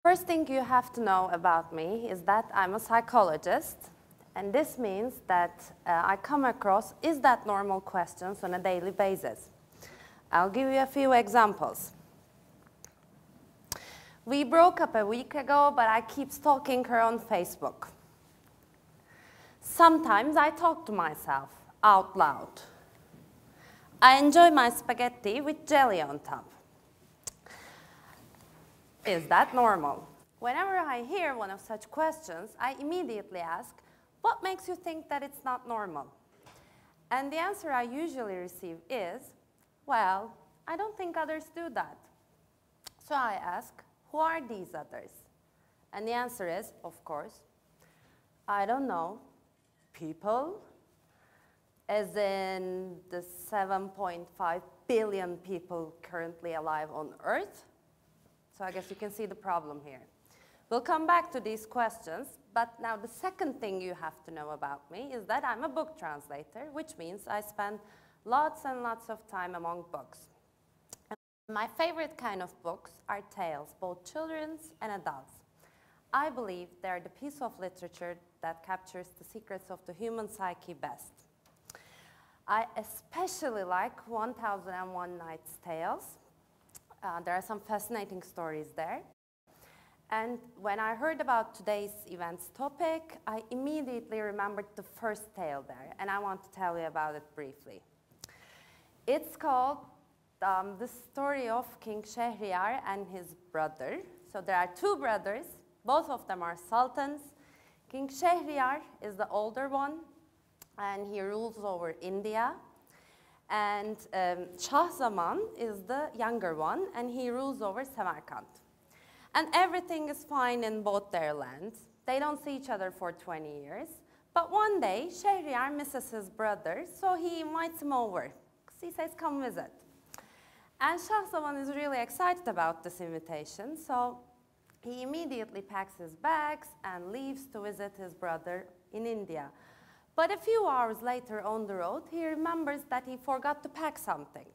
First thing you have to know about me is that I'm a psychologist, and this means that I come across is that normal questions on a daily basis. I'll give you a few examples. We broke up a week ago, but I keep stalking her on Facebook. Sometimes I talk to myself out loud. I enjoy my spaghetti with jelly on top. Is that normal? Whenever I hear one of such questions, I immediately ask, what makes you think that it's not normal? And the answer I usually receive is, well, I don't think others do that. So I ask, who are these others? And the answer is, of course, I don't know, people, as in the 7.5 billion people currently alive on Earth. So I guess you can see the problem here. We'll come back to these questions, but now the second thing you have to know about me is that I'm a book translator, which means I spend lots and lots of time among books. And my favorite kind of books are tales, both children's and adults. I believe they're the piece of literature that captures the secrets of the human psyche best. I especially like 1001 Nights Tales. There are some fascinating stories there. And when I heard about today's event's topic, I immediately remembered the first tale there, and I want to tell you about it briefly. It's called The Story of King Shahryar and his brother. So there are two brothers, both of them are sultans. King Shahryar is the older one, and he rules over India. And Shah Zaman is the younger one, and he rules over Samarkand. And everything is fine in both their lands. They don't see each other for 20 years. But one day, Shahryar misses his brother, so he invites him over. He says, come visit. And Shah Zaman is really excited about this invitation, so he immediately packs his bags and leaves to visit his brother in India. But a few hours later on the road, he remembers that he forgot to pack something.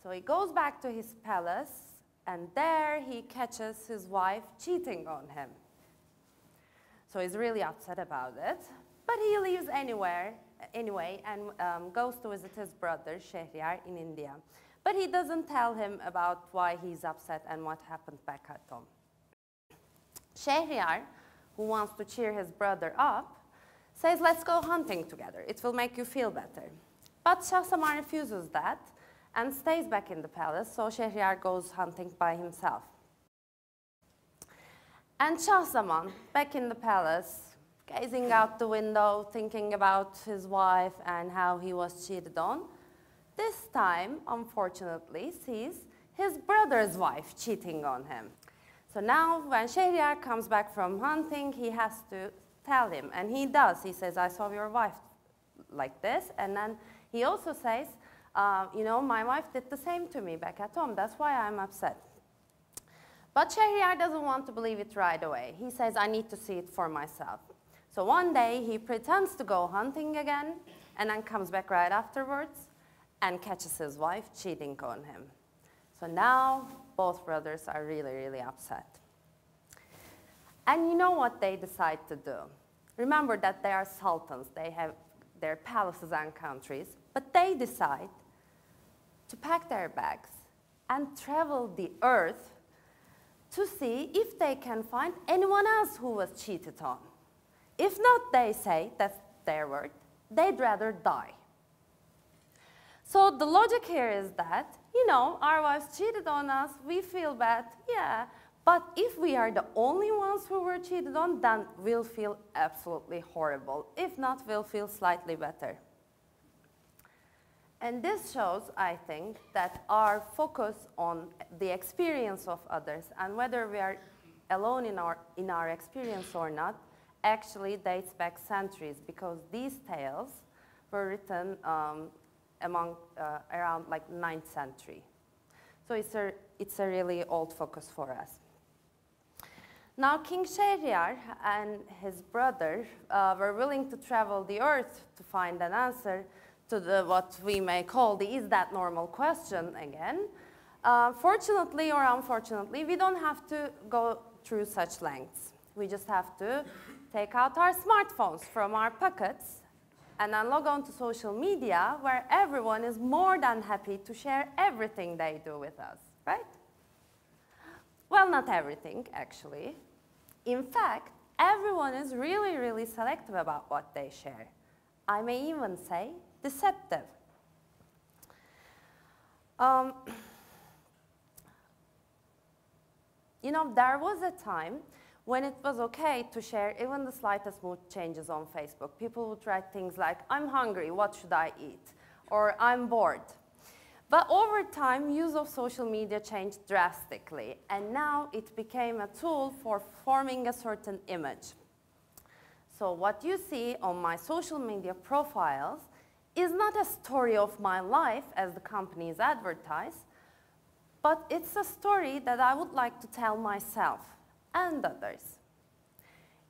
So he goes back to his palace, and there he catches his wife cheating on him. So he's really upset about it, but he leaves anyway and goes to visit his brother, Shahryar, in India. But he doesn't tell him about why he's upset and what happened back at home. Shahryar, who wants to cheer his brother up, says, let's go hunting together. It will make you feel better. But Shah Zaman refuses that and stays back in the palace, so Shahryar goes hunting by himself. And Shah Zaman, back in the palace, gazing out the window, thinking about his wife and how he was cheated on, this time, unfortunately, sees his brother's wife cheating on him. So now, when Shahryar comes back from hunting, he has to tell him, and he does. He says, I saw your wife like this, and then he also says, you know, my wife did the same to me back at home, that's why I'm upset. But Shahryar doesn't want to believe it right away. He says, I need to see it for myself. So one day, he pretends to go hunting again, and then comes back right afterwards, and catches his wife cheating on him. So now, both brothers are really, really upset. And you know what they decide to do? Remember that they are sultans. They have their palaces and countries. But they decide to pack their bags and travel the earth to see if they can find anyone else who was cheated on. If not, they say, that's their word, they'd rather die. So the logic here is that, you know, our wives cheated on us, we feel bad, yeah. But if we are the only ones who were cheated on, then we'll feel absolutely horrible. If not, we'll feel slightly better. And this shows, I think, that our focus on the experience of others and whether we are alone in our experience or not actually dates back centuries, because these tales were written around like 9th century. So it's a really old focus for us. Now, King Shahryar and his brother were willing to travel the earth to find an answer to what we may call the is that normal question again. Fortunately or unfortunately, we don't have to go through such lengths. We just have to take out our smartphones from our pockets and then log on to social media, where everyone is more than happy to share everything they do with us, right? Well, not everything, actually. In fact, everyone is really, really selective about what they share. I may even say deceptive. You know, there was a time when it was okay to share even the slightest mood changes on Facebook. People would write things like, "I'm hungry, what should I eat?" Or "I'm bored." But over time, use of social media changed drastically, and now it became a tool for forming a certain image. So what you see on my social media profiles is not a story of my life as the companies advertise, but it's a story that I would like to tell myself and others.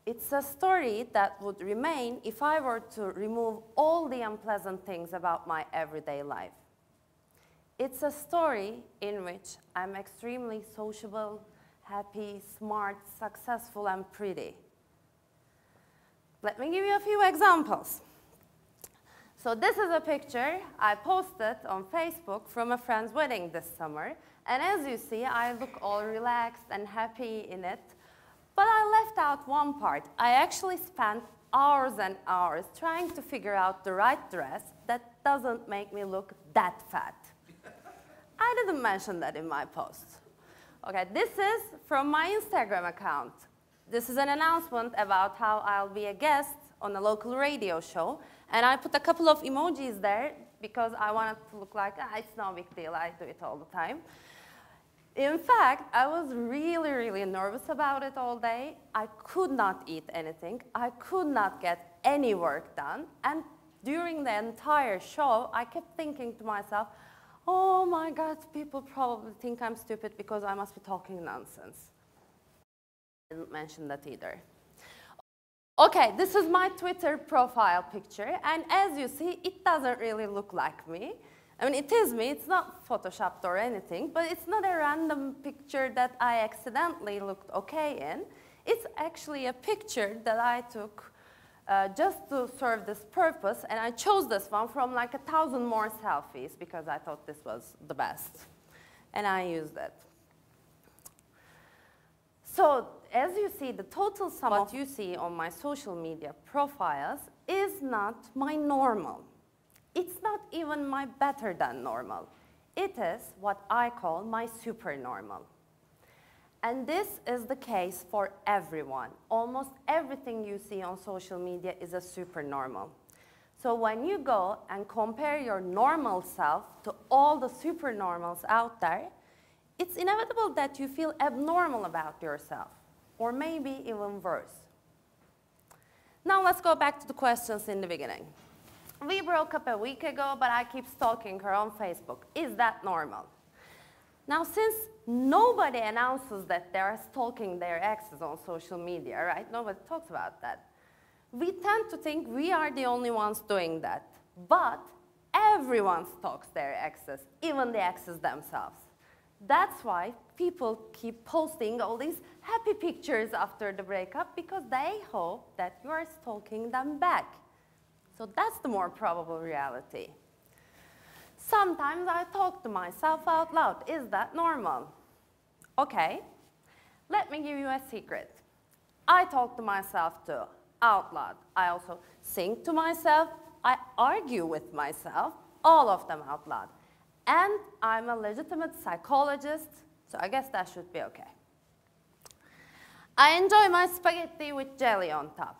It's a story that would remain if I were to remove all the unpleasant things about my everyday life. It's a story in which I'm extremely sociable, happy, smart, successful, and pretty. Let me give you a few examples. So this is a picture I posted on Facebook from a friend's wedding this summer. And as you see, I look all relaxed and happy in it. But I left out one part. I actually spent hours and hours trying to figure out the right dress that doesn't make me look that fat. I didn't mention that in my post. Okay, this is from my Instagram account. This is an announcement about how I'll be a guest on a local radio show. And I put a couple of emojis there because I wanted to look like, it's no big deal, I do it all the time. In fact, I was really, really nervous about it all day. I could not eat anything. I could not get any work done. And during the entire show, I kept thinking to myself, oh my God, people probably think I'm stupid because I must be talking nonsense. I didn't mention that either. Okay, this is my Twitter profile picture. And as you see, it doesn't really look like me. I mean, it is me, it's not photoshopped or anything, but it's not a random picture that I accidentally looked okay in. It's actually a picture that I took just to serve this purpose, and I chose this one from like 1,000 more selfies because I thought this was the best, and I used it. So, as you see, the total sum of what you see on my social media profiles is not my normal. It's not even my better than normal. It is what I call my supernormal. And this is the case for everyone. Almost everything you see on social media is a supernormal. So when you go and compare your normal self to all the supernormals out there, it's inevitable that you feel abnormal about yourself, or maybe even worse. Now let's go back to the questions in the beginning. We broke up a week ago, but I keep stalking her on Facebook. Is that normal? Now, since nobody announces that they are stalking their exes on social media, right? Nobody talks about that. We tend to think we are the only ones doing that. But everyone stalks their exes, even the exes themselves. That's why people keep posting all these happy pictures after the breakup, because they hope that you are stalking them back. So that's the more probable reality. Sometimes I talk to myself out loud. Is that normal? Okay, let me give you a secret. I talk to myself too, out loud. I also sing to myself. I argue with myself, all of them out loud. And I'm a legitimate psychologist, so I guess that should be okay. I enjoy my spaghetti with jelly on top.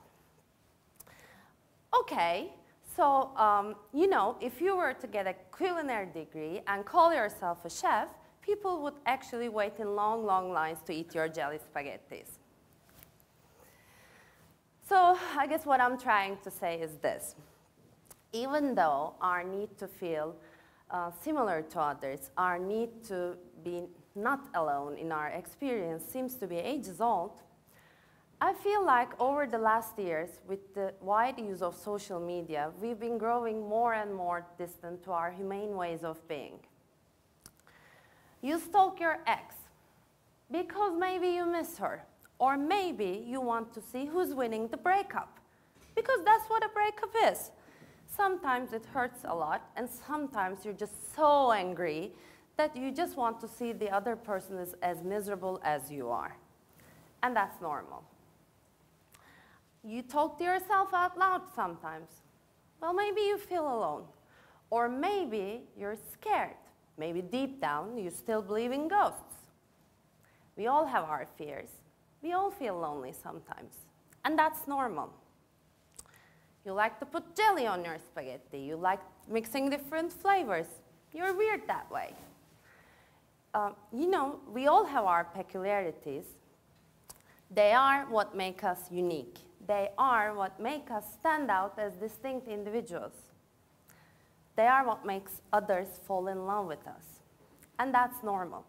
Okay, so, you know, if you were to get a culinary degree and call yourself a chef, people would actually wait in long, long lines to eat your jelly spaghettis. So, I guess what I'm trying to say is this. Even though our need to feel similar to others, our need to be not alone in our experience seems to be ages old, I feel like over the last years, with the wide use of social media, we've been growing more and more distant to our humane ways of being. You stalk your ex because maybe you miss her, Or maybe you want to see who's winning the breakup, because that's what a breakup is. Sometimes it hurts a lot, and sometimes you're just so angry that you just want to see the other person is as miserable as you are. And that's normal. You talk to yourself out loud sometimes. Well, maybe you feel alone. Or maybe you're scared. Maybe deep down you still believe in ghosts. We all have our fears. We all feel lonely sometimes. And that's normal. You like to put jelly on your spaghetti. You like mixing different flavors. You're weird that way. You know, we all have our peculiarities. They are what make us unique. They are what make us stand out as distinct individuals. They are what makes others fall in love with us. And that's normal.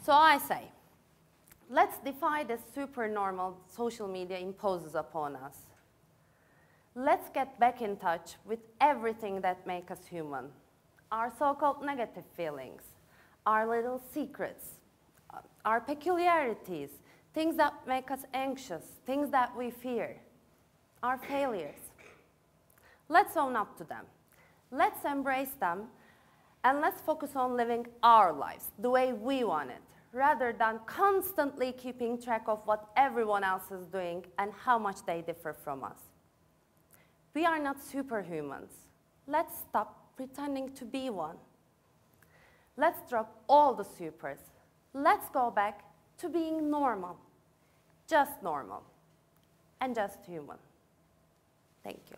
So I say, let's defy this supernormal social media imposes upon us. Let's get back in touch with everything that makes us human. Our so-called negative feelings, our little secrets, our peculiarities, things that make us anxious, things that we fear, our failures. Let's own up to them. Let's embrace them, and let's focus on living our lives the way we want it, rather than constantly keeping track of what everyone else is doing and how much they differ from us. We are not superhumans. Let's stop pretending to be one. Let's drop all the supers. Let's go back to being normal, just normal, and just human. Thank you.